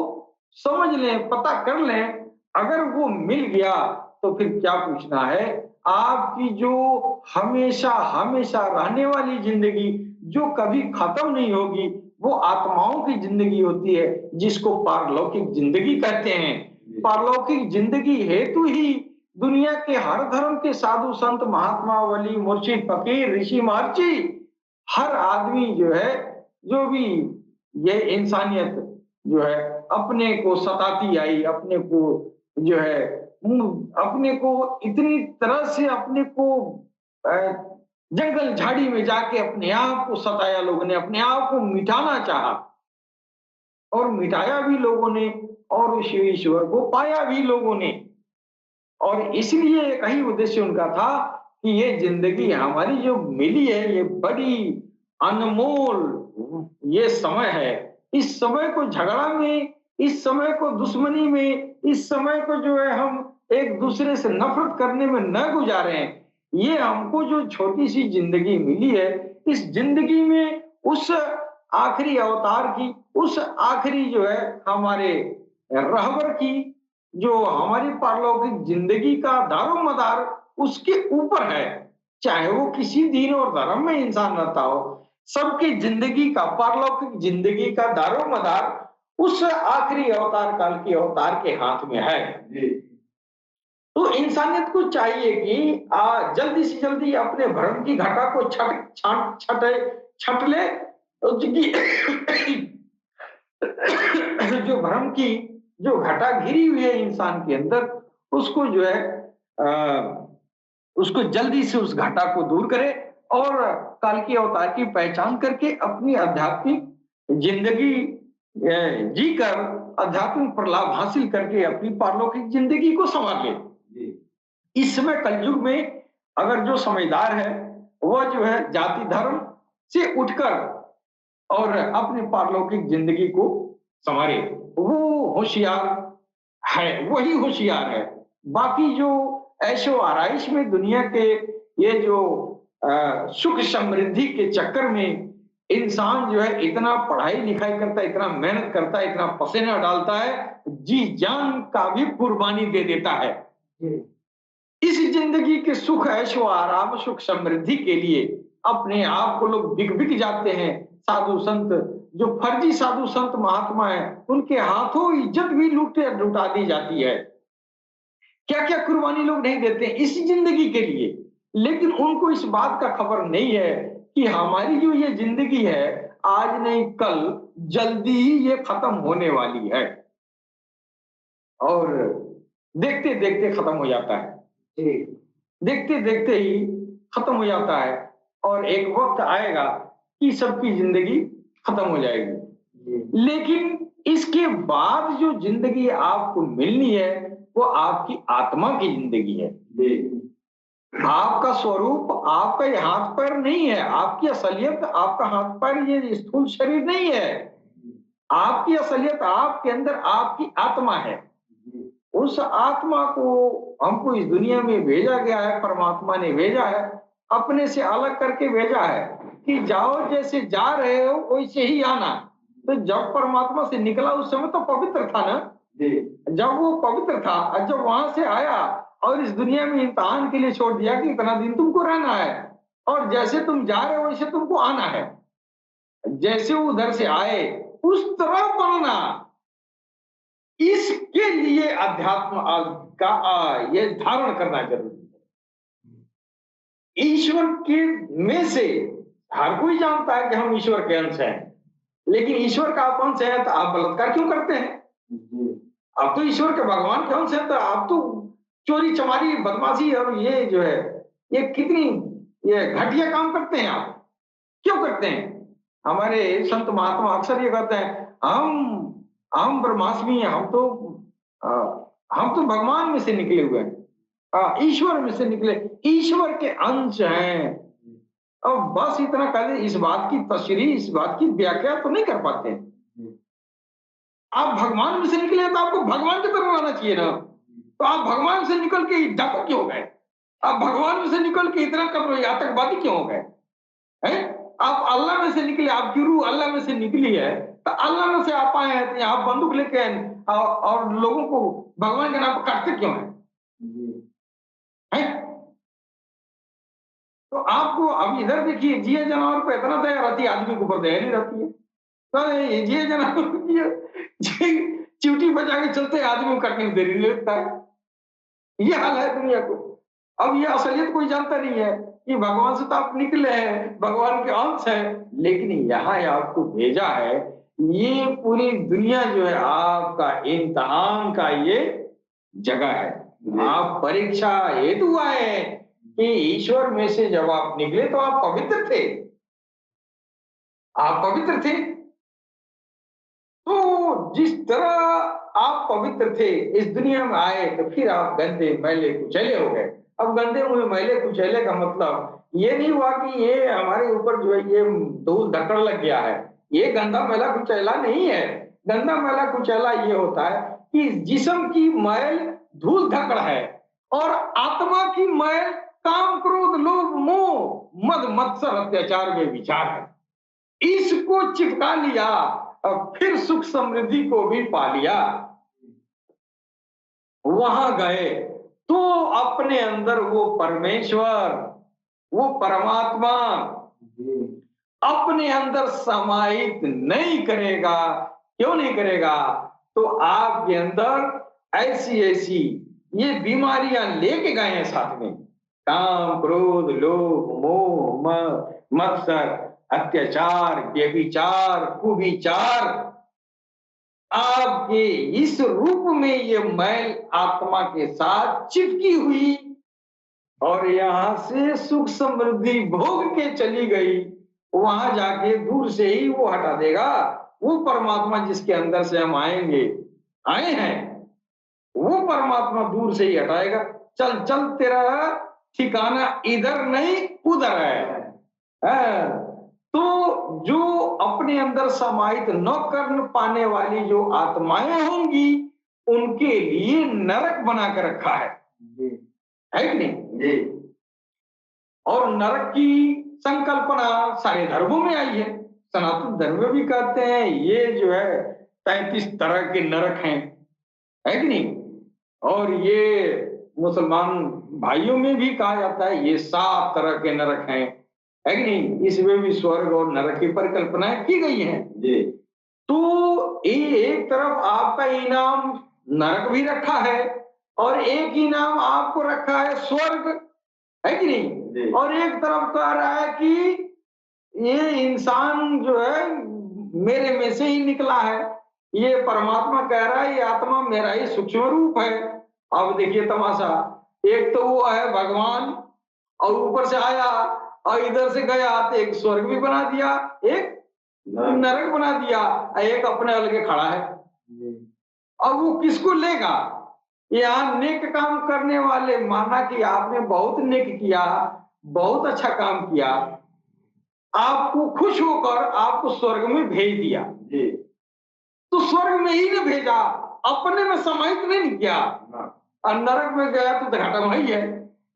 समझ लें, पता कर लें। अगर वो मिल गया तो फिर क्या पूछना है। आपकी जो हमेशा हमेशा रहने वाली जिंदगी जो कभी खत्म नहीं होगी, वो आत्माओं की जिंदगी होती है, जिसको पारलौकिक जिंदगी कहते हैं। पारलौकिक जिंदगी हेतु ही दुनिया के हर धर्म के साधु संत, महात्मा, वली, मुर्शिद, फकीर, ऋषि, महर्षि, हर आदमी जो है, जो भी ये इंसानियत जो है अपने को सताती आई, अपने को जो है अपने को इतनी तरह से अपने को जंगल झाड़ी में जाके अपने आप को सताया, लोगों ने अपने आप को मिटाना चाहा और मिटाया भी लोगों ने और उस ईश्वर को पाया भी लोगों ने। और इसलिए एक ही उद्देश्य उनका था कि ये जिंदगी हमारी जो मिली है, ये बड़ी अनमोल ये समय है। इस समय को झगड़ा में, इस समय को दुश्मनी में, इस समय को जो है हम एक दूसरे से नफरत करने में न गुजारें। ये हमको जो छोटी सी जिंदगी मिली है, इस जिंदगी में उस आखिरी अवतार की, उस आखिरी जो है हमारे रहबर की, जो हमारी पारलौकिक जिंदगी का दारोमदार उसके ऊपर है। चाहे वो किसी दीन और धर्म में इंसान रहता हो, सबकी जिंदगी का, पारलौकिक जिंदगी का दारोमदार उस आखिरी अवतार, काल की अवतार के हाथ में है। तो इंसानियत को चाहिए कि जल्दी से जल्दी अपने भ्रम की घटा को छट ले, जो भ्रम की जो घटा घिरी हुई है इंसान के अंदर, उसको जो है उसको जल्दी से उस घटा को दूर करे और काल की अवतार की पहचान करके अपनी आध्यात्मिक जिंदगी जीकर आध्यात्मिक प्रलाभ हासिल करके अपनी पारलौकिक जिंदगी को संवार ले। इस समय कलयुग में अगर जो समझदार है वह जो है जाति धर्म से उठकर और अपनी पारलौकिक जिंदगी को संवारे, वो होशियार है, वही होशियार है। बाकी जो ऐशो आराइश में दुनिया के ये जो सुख समृद्धि के चक्कर में इंसान जो है इतना पढ़ाई लिखाई करता है, इतना मेहनत करता है, इतना पसीना डालता है, जी जान का भी कुर्बानी दे देता है। इस जिंदगी के सुख ऐशो आराम सुख समृद्धि के लिए अपने आप को लोग बिक बिक जाते हैं। साधु संत जो फर्जी साधु संत महात्मा है, उनके हाथों इज्जत भी लुटा दी जाती है। क्या क्या कुर्बानी लोग नहीं देते इस जिंदगी के लिए, लेकिन उनको इस बात का खबर नहीं है कि हमारी जो ये जिंदगी है आज नहीं कल जल्दी ही ये खत्म होने वाली है और देखते देखते खत्म हो जाता है। देखते देखते ही खत्म हो जाता है और एक वक्त आएगा कि सबकी जिंदगी खत्म हो जाएगी। लेकिन इसके बाद जो जिंदगी आपको मिलनी है वो आपकी आत्मा की जिंदगी है। आपका स्वरूप आपका ये हाथ पैर नहीं है, आपकी असलियत आपका हाथ पैर ये स्थूल शरीर नहीं है। आपकी असलियत आपके अंदर आपकी आत्मा है। उस आत्मा को हमको इस दुनिया में भेजा गया है, परमात्मा ने भेजा है, अपने से अलग करके भेजा है कि जाओ जैसे जा रहे हो वैसे ही आना। तो जब परमात्मा से निकला उस समय तो पवित्र था ना, जब वो पवित्र था और जब वहां से आया और इस दुनिया में इम्तिहान के लिए छोड़ दिया कि इतना दिन तुमको रहना है और जैसे तुम जा रहे हो वैसे तुमको आना है, जैसे वो उधर से आए उस तरह बनना। इसके लिए अध्यात्म का ये धारण करना जरूरी है। ईश्वर के में से हर कोई जानता है कि हम ईश्वर के अंश हैं, लेकिन ईश्वर का आप अंश है तो आप बलात्कार क्यों करते हैं? आप तो ईश्वर के भगवान के अंश हैं तो आप तो चोरी चमारी बदमाशी और ये जो है ये कितनी ये घटिया काम करते हैं, आप क्यों करते हैं? हमारे संत महात्मा अक्सर ये कहते हैं हम ब्रह्मास्मि हैं, हम तो भगवान में से निकले हुए हैं, ईश्वर में से निकले, ईश्वर के अंश हैं। और बस इतना कह दे, इस बात की तशरीह इस बात की व्याख्या तो नहीं कर पाते हैं। आप भगवान में से निकले तो आपको भगवान की तरफ आना चाहिए ना, तो आप भगवान से निकल के डाकू क्यों हो गए? आप भगवान में से निकल के इतना कर आतंकवादी क्यों हो गए हैं? आप अल्लाह में से निकले, आपकी रूह अल्लाह में से निकली है तो अल्लाह में से आप आए हैं तो आप बंदूक लेके और लोगों को भगवान के नाम पर काटते क्यों है? तो आपको अब इधर देखिए, जिए जानवर पे इतना दया रहती है, आदमी के ऊपर दया नहीं रहती है। तो जिए जानवर चिवटी बजा के चलते आदमी को काटने में देरी नहीं लगता है। ये हाल है दुनिया को। अब ये असलियत कोई जानता नहीं है कि भगवान से तो आप निकले हैं, भगवान के अंश है, लेकिन यहाँ आपको भेजा है। ये पूरी दुनिया जो है आपका इम्तिहान का ये जगह है। आप परीक्षा हेतु आए कि ईश्वर में से जब आप निकले तो आप पवित्र थे, आप पवित्र थे। तो जिस तरह आप पवित्र थे इस दुनिया में आए तो फिर आप गंदे मैले कुचैले हो गए। अब गंदे हुए मैले कुचैले का मतलब ये नहीं हुआ कि ये हमारे ऊपर जो है ये धूल धक्कड़ लग गया है, ये गंदा मैला कुचैला नहीं है। गंदा मैला कुचैला ये होता है कि जिस्म की मैल धूल धक्कड़ है और आत्मा की मैल काम क्रोध लोभ मोह मद मत्सर अत्याचार में विचार है। इसको चिपका लिया और फिर सुख समृद्धि को भी पा लिया। वहां गए तो अपने अंदर वो परमेश्वर वो परमात्मा अपने अंदर समाहित नहीं करेगा। क्यों नहीं करेगा? तो आपके अंदर ऐसी ऐसी ये बीमारियां लेके गए हैं साथ में, काम क्रोध लोभ मोह मत्सर अत्याचार व्यभिचार कुविचार। आपके इस रूप में ये मैल आत्मा के साथ चिपकी हुई और यहां से सुख समृद्धि भोग के चली गई। वहां जाके दूर से ही वो हटा देगा। वो परमात्मा जिसके अंदर से हम आए हैं वो परमात्मा दूर से ही हटाएगा। चल चल तेरा ठिकाना इधर नहीं उधर है। तो जो अपने अंदर समाहित न कर पाने वाली जो आत्माएं होंगी उनके लिए नरक बना कर रखा है कि नहीं जी। और नरक की संकल्पना सारे धर्मों में आई है। सनातन धर्म में भी कहते हैं ये जो है 33 तरह के नरक हैं, है कि नहीं। और ये मुसलमान भाइयों में भी कहा जाता है ये 7 तरह के नरक हैं, है कि नहीं। इसमें भी स्वर्ग और नरक की परिकल्पनाएं की गई हैं जी। तो एक तरफ आपका इनाम नरक भी रखा है और एक इनाम आपको रखा है स्वर्ग, है कि नहीं। और एक तरफ कह रहा है कि ये इंसान जो है मेरे में से ही निकला है, ये परमात्मा कह रहा है ये आत्मा मेरा ही सूक्ष्म रूप है। अब देखिए तमाशा, एक तो वो है भगवान और ऊपर से आया और इधर से गया तो एक स्वर्ग भी बना दिया, एक नरक बना दिया, एक अपने अलगे खड़ा है। अब वो किसको लेगा। यहाँ नेक काम करने वाले माना कि आपने बहुत नेक किया, बहुत अच्छा काम किया, आपको खुश होकर आपको स्वर्ग में भेज दिया जी। तो स्वर्ग में ही ने भेजा, अपने में समाहित नहीं किया। और नरक में गया तो घाटा वही है,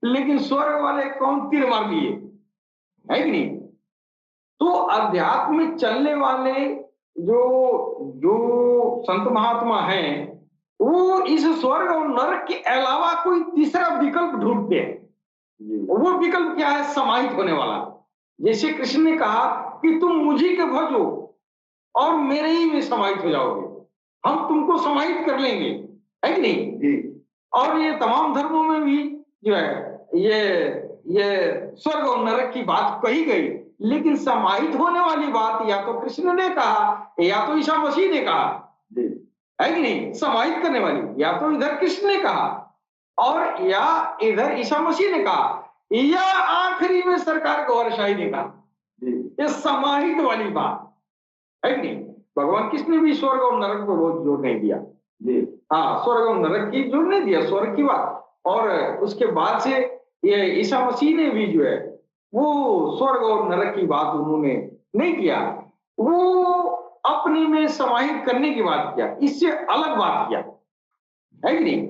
लेकिन स्वर्ग वाले कौन तीर मार दिए, है कि नहीं। तो अध्यात्म में चलने वाले जो जो संत महात्मा हैं वो इस स्वर्ग और नरक के अलावा कोई तीसरा विकल्प ढूंढते हैं। वो विकल्प क्या है, समाहित होने वाला। जैसे कृष्ण ने कहा कि तुम मुझी के भजो और मेरे ही में समाहित हो जाओगे, हम तुमको समाहित कर लेंगे, है कि नहीं जी। और ये तमाम धर्मों में भी जो है ये स्वर्ग और नरक की बात कही गई, लेकिन समाहित होने वाली बात या तो कृष्ण ने कहा या तो ईसा मसीह ने कहा, है कि नहीं। समाहित करने वाली या तो इधर कृष्ण ने कहा और या इधर ईसा मसीह ने कहा, या आखिरी में सरकार गौर शाही ने कहा। ये समाहित वाली बात है कि नहीं। भगवान कृष्ण ने भी स्वर्ग और नरक को बहुत जोर नहीं दिया जी। हाँ, स्वर्ग और नरक की जोर नहीं दिया, स्वर्ग की बात। और उसके बाद से ये ईसा मसीह ने भी जो है वो स्वर्ग और नरक की बात उन्होंने नहीं किया, वो अपने में समाहित करने की बात किया, इससे अलग बात किया, है कि नहीं।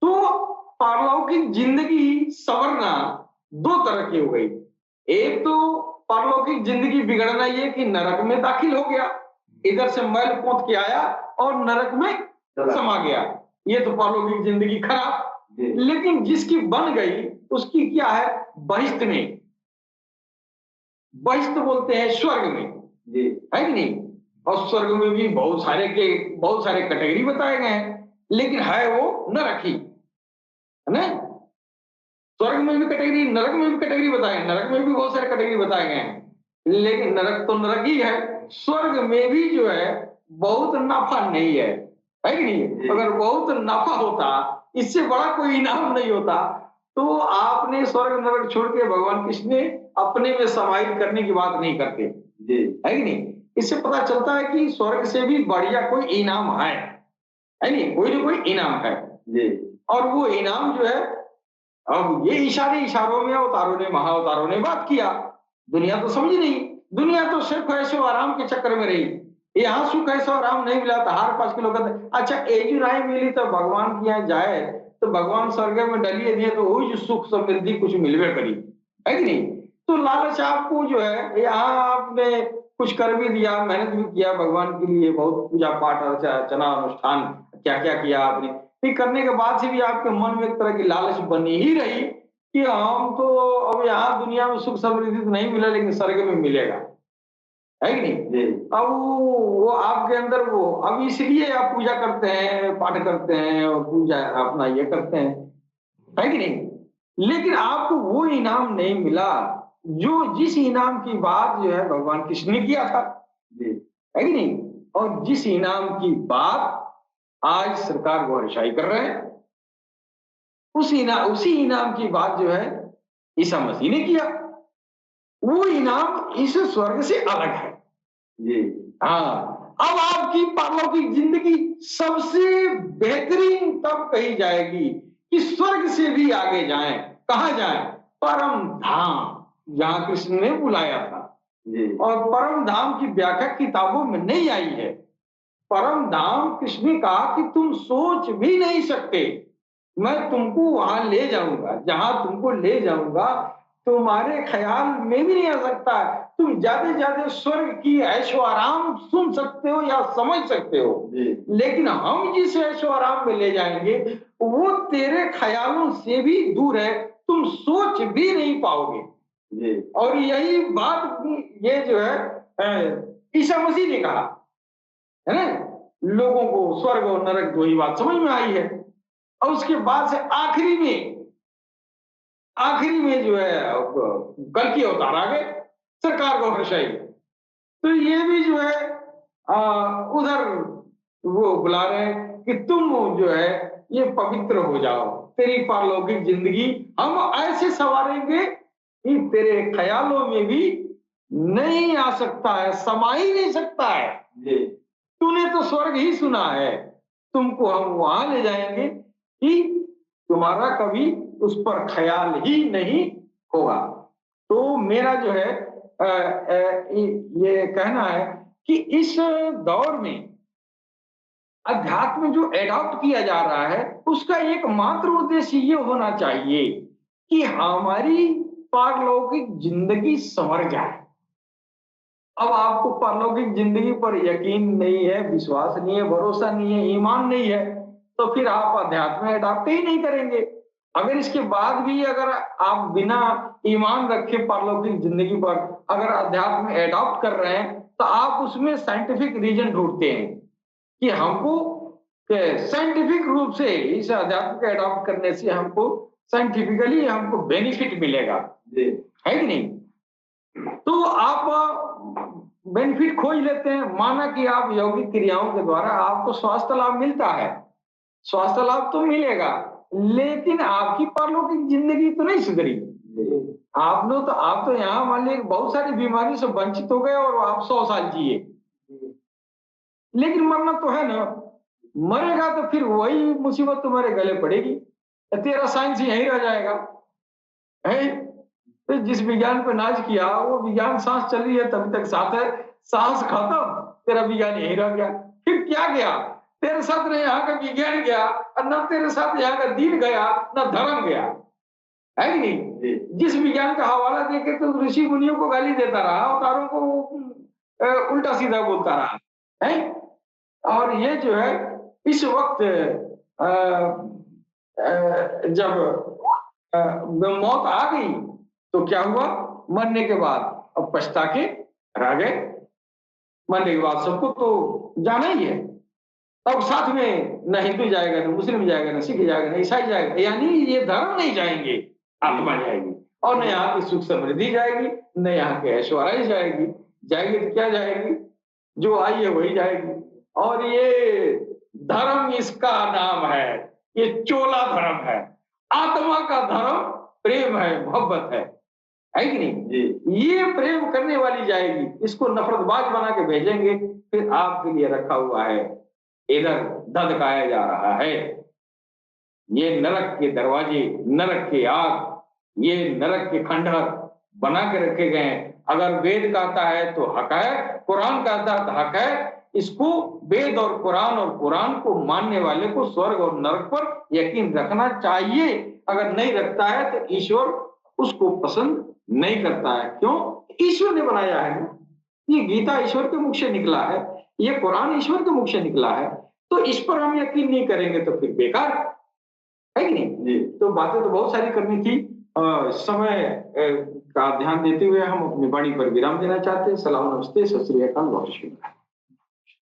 तो पारलौकिक जिंदगी संवरना 2 तरह की हो गई। एक तो पारलौकिक जिंदगी बिगड़ना ये कि नरक में दाखिल हो गया, इधर से मैल पोंछ के आया और नरक में समा गया, ये तो पारलौकिक जिंदगी खराब। लेकिन जिसकी बन गई उसकी क्या है, बहिष्ठ में, बहिष्ठ बोलते हैं स्वर्ग में जी, है कि नहीं। और स्वर्ग में भी बहुत सारे कैटेगरी बताए गए हैं, लेकिन है वो नरक ही, है ना। स्वर्ग में भी कैटेगरी, नरक में भी कैटेगरी बताए, नरक में भी बहुत सारे कैटेगरी बताए गए हैं, लेकिन नरक तो नरक ही है। स्वर्ग में भी जो है बहुत नफा नहीं है कि नहीं। अगर बहुत नफा होता, इससे बड़ा कोई इनाम नहीं होता, तो आपने स्वर्ग नरक छोड़ के भगवान कृष्ण ने अपने में समाहित करने की बात नहीं करते जी, है कि नहीं। इससे पता चलता है कि स्वर्ग से भी बढ़िया कोई इनाम है नहीं, कोई ना कोई इनाम है जी। और वो इनाम जो है, अब ये इशारों में अवतारों ने, महाअवतारों ने बात किया, दुनिया तो समझी नहीं। दुनिया तो सिर्फ ऐशो आराम के चक्कर में रही, यहाँ सुख ऐसा आराम नहीं मिला तो हर 5 किलो कहते अच्छा एजू नहीं मिली तो भगवान के यहाँ जाए तो भगवान स्वर्ग में डलिए दिए तो वही सुख समृद्धि कुछ मिलवे करी, है कि नहीं। तो लालच आपको जो है, यहाँ आपने कुछ कर भी दिया, मेहनत भी किया भगवान के लिए, बहुत पूजा पाठ अर्चना अनुष्ठान क्या क्या किया आपने, फिर करने के बाद से भी आपके मन में एक तरह की लालच बनी ही रही कि हम तो अब यहाँ दुनिया में सुख समृद्धि तो नहीं मिला लेकिन स्वर्ग में मिलेगा, है कि नहीं। अब वो आपके अंदर वो, अब इसलिए आप पूजा करते हैं, पाठ करते हैं और पूजा अपना ये करते हैं, है कि नहीं। लेकिन आपको वो इनाम नहीं मिला जो जिस इनाम की बात जो है भगवान कृष्ण ने किया था, है कि नहीं। और जिस इनाम की बात आज सरकार गौरशाही कर रहे हैं, उसी इनाम की बात जो है ईसा मसीह ने किया। वो इनाम इस स्वर्ग से अलग है जी। हाँ, अब आपकी पारलौकिक जिंदगी सबसे बेहतरीन तब कही जाएगी कि स्वर्ग से भी आगे जाएं। कहाँ जाएं? परम धाम, जहां कृष्ण ने बुलाया था जी। और परम धाम की व्याख्या किताबों में नहीं आई है, परम धाम कृष्ण ने कहा कि तुम सोच भी नहीं सकते, मैं तुमको वहां ले जाऊंगा, जहां तुमको ले जाऊंगा तुम्हारे ख्याल में भी नहीं आ सकता है। तुम ज्यादा ज्यादा स्वर्ग की ऐशो आराम सुन सकते हो या समझ सकते हो, लेकिन हम जिस ऐशो आराम में ले जाएंगे वो तेरे ख्यालों से भी दूर है, तुम सोच भी नहीं पाओगे। और यही बात ये जो है ईसा मसीह ने कहा है ना, लोगों को स्वर्ग और नरक दो ही बात समझ में आई है। और उसके बाद से आखिरी में जो है कल की अवतार आ गए सरकार को हर्षाई, तो ये भी जो है उधर वो बुला रहे हैं कि तुम जो है ये पवित्र हो जाओ, तेरी पारलौकिक जिंदगी हम ऐसे संवारेंगे कि तेरे ख्यालों में भी नहीं आ सकता है, समा ही नहीं सकता है। तूने तो स्वर्ग ही सुना है, तुमको हम वहां ले जाएंगे कि तुम्हारा कभी उस पर ख्याल ही नहीं होगा। तो मेरा जो है ये कहना है कि इस दौर में अध्यात्म जो एडॉप्ट किया जा रहा है उसका एकमात्र उद्देश्य ये होना चाहिए कि हमारी पारलौकिक जिंदगी संवर जाए। अब आपको पारलौकिक जिंदगी पर यकीन नहीं है, विश्वास नहीं है, भरोसा नहीं है, ईमान नहीं है, तो फिर आप अध्यात्म एडॉप्ट ही नहीं करेंगे। अगर इसके बाद भी अगर आप बिना ईमान रखे पारलौकिक जिंदगी पर अगर अध्यात्म एडॉप्ट कर रहे हैं तो आप उसमें साइंटिफिक रीजन ढूंढते हैं कि हमको साइंटिफिक रूप से इस अध्यात्म को एडॉप्ट करने से हमको साइंटिफिकली हमको बेनिफिट मिलेगा, है कि नहीं? तो आप बेनिफिट खोज लेते हैं। माना कि आप यौगिक क्रियाओं के द्वारा आपको स्वास्थ्य लाभ मिलता है, स्वास्थ्य लाभ तो मिलेगा, लेकिन आपकी पारलौकिक जिंदगी तो नहीं सुधरी। आप तो यहाँ मान लीजिए बहुत सारी बीमारी से वंचित हो गए और आप 100 साल जिए, लेकिन मरना तो है ना, मरेगा तो फिर वही मुसीबत तुम्हारे गले पड़ेगी, तेरा साइंस यहीं रह जाएगा है। तो जिस विज्ञान पे नाज किया वो विज्ञान सांस चल रही है तभी तक साथ है, सांस खत्म तेरा विज्ञान यहीं रह गया। फिर क्या गया तेरे साथ? न यहाँ का विज्ञान गया और न तेरे साथ यहाँ का दीन गया, न धर्म गया, है कि नहीं? जिस विज्ञान का हवाला देके तो ऋषि मुनियों को गाली देता रहा, अवतारों को उल्टा सीधा बोलता रहा है। और ये जो है इस वक्त जब मौत आ गई तो क्या हुआ? मरने के बाद अब पछता के रह गए। मरने के बाद सबको तो जाना ही है, अब साथ में न हिंदू जाएगा, न मुस्लिम जाएगा, न सिख जाएगा, न ईसाई जाएगा, यानी ये धर्म नहीं जाएंगे, आत्मा जाएगी। और न यहाँ की सुख समृद्धि जाएगी, न यहाँ के ऐश्वर्य जाएगी। जाएगी तो क्या जाएगी? जो आई है वही जाएगी। और ये धर्म इसका नाम है, ये चोला धर्म है। आत्मा का धर्म प्रेम है, मोहब्बत है कि नहीं? ये प्रेम करने वाली जाएगी, इसको नफरतबाज बना के भेजेंगे, फिर आपके लिए रखा हुआ है, इधर धधकाया जा रहा है। ये नरक के दरवाजे, नरक के आग, ये नरक के खंडहर बना के रखे गए हैं। अगर वेद कहता है तो हक है, कुरान कहता है तो हक है। इसको वेद और कुरान को मानने वाले को स्वर्ग और नरक पर यकीन रखना चाहिए। अगर नहीं रखता है तो ईश्वर उसको पसंद नहीं करता है। क्यों? ईश्वर ने बनाया है। ये गीता ईश्वर के मुख से निकला है, ये कुरान ईश्वर के मुख से निकला है, तो इस पर हम यकीन नहीं करेंगे तो फिर बेकार है कि नहीं? तो बातें तो बहुत सारी करनी थी, समय का ध्यान देते हुए हम अपनी वाणी पर विराम देना चाहते हैं। सलाम, नमस्ते, सत श्री अकाल, बहुत शुक्रिया।